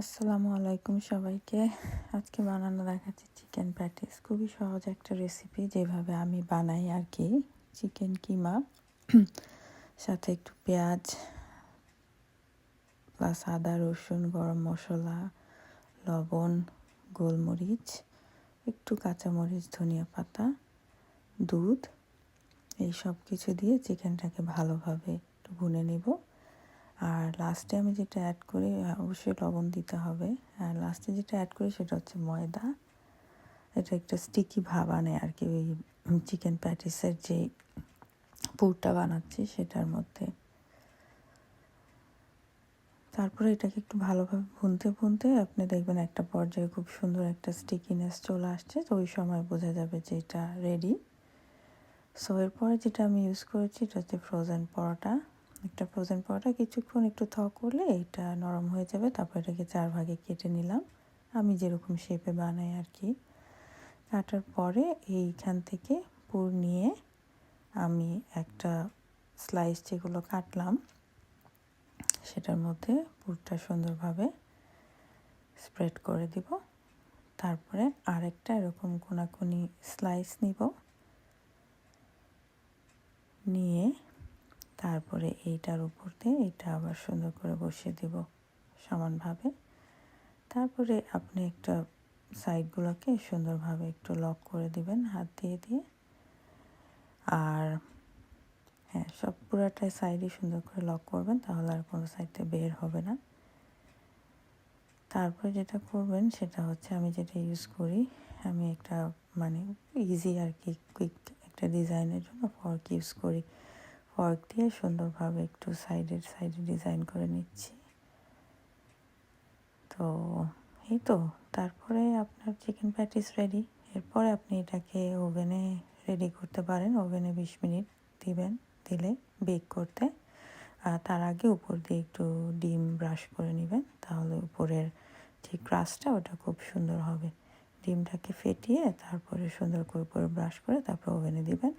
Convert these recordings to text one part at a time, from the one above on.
আসসালামু আলাইকুম সবাইকে। আজকে বানানো দেখাচ্ছি চিকেন প্যাটিস। খুবই সহজ একটা রেসিপি, যেভাবে আমি বানাই আর কি। চিকেন কিমা সাথে একটু পেঁয়াজ প্লাস আদা রসুন গরম মশলা লবণ গোলমরিচ একটু কাঁচামরিচ ধনিয়া পাতা দুধ এই সব কিছু দিয়ে চিকেনটাকে ভালোভাবে একটু ভুনে নিব। আর লাস্টে আমি যেটা অ্যাড করি, অবশ্যই লবণ দিতে হবে। আর লাস্টে যেটা অ্যাড করি সেটা হচ্ছে ময়দা। এটা একটা স্টিকি ভাব আনে আর কি, ওই চিকেন প্যাটিসের যে পুরটা বানাচ্ছি সেটার মধ্যে। তারপরে এটাকে একটু ভালোভাবে ভুনতে ভুনতে আপনি দেখবেন একটা পর্যায়ে খুব সুন্দর একটা স্টিকিনেস চলে আসছে। তো ওই সময় বোঝা যাবে যে এটা রেডি। সো এরপরে যেটা আমি ইউজ করেছি এটা হচ্ছে ফ্রোজেন পরোটা। একটা ফ্রোজেন পরোটা কিছুক্ষণ একটু করলে এটা নরম হয়ে যাবে। তারপর এটাকে 4 ভাগে কেটে নিলাম, আমি যেরকম শেপে বানাই আর কি। কাটার পরে এইখান থেকে পুর নিয়ে আমি একটা স্লাইস যেগুলো কাটলাম সেটার মধ্যে পুরটা সুন্দরভাবে স্প্রেড করে দিব। তারপরে আরেকটা এরকম কোনাকুনি স্লাইস নিয়ে তারপরে এইটার উপর দিয়ে এটা আবার সুন্দর করে বসিয়ে দিব সমানভাবে। তারপরে আপনি একটা সাইডগুলোকে সুন্দরভাবে একটু লক করে দিবেন হাত দিয়ে। আর হ্যাঁ, সব পুরাটাই সাইডে সুন্দর করে লক করবেন, তাহলে আর কোনো সাইডে বের হবে না। তারপরে যেটা করবেন সেটা হচ্ছে, আমি যেটা ইউজ করি, আমি একটা ইজি আর কি কুইক একটা ডিজাইনের জন্য ফর্ক ইউজ করি। ফর্ক দিয়ে সুন্দরভাবে একটু সাইডে ডিজাইন করে নিচ্ছি। তো এই তো, তারপরে আপনার চিকেন প্যাটিস রেডি। এরপরে আপনি এটাকে ওভেনে রেডি করতে পারেন। ওভেনে 20 মিনিট দিলে বেক করতে। তার আগে উপর দিয়ে একটু ডিম ব্রাশ করে নেবেন, তাহলে উপরের যে ক্রাস্টটা ওটা খুব সুন্দর হবে। ডিমটাকে ফেটিয়ে তারপরে সুন্দর করে উপরে ব্রাশ করে তারপর ওভেনে দিবেন।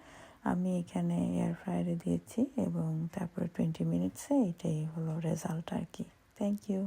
আমি এখানে এয়ার ফ্রায়ারে দিয়েছি এবং তারপরে 20 মিনিটসে এটাই হলো রেজাল্ট আর কি। Thank you.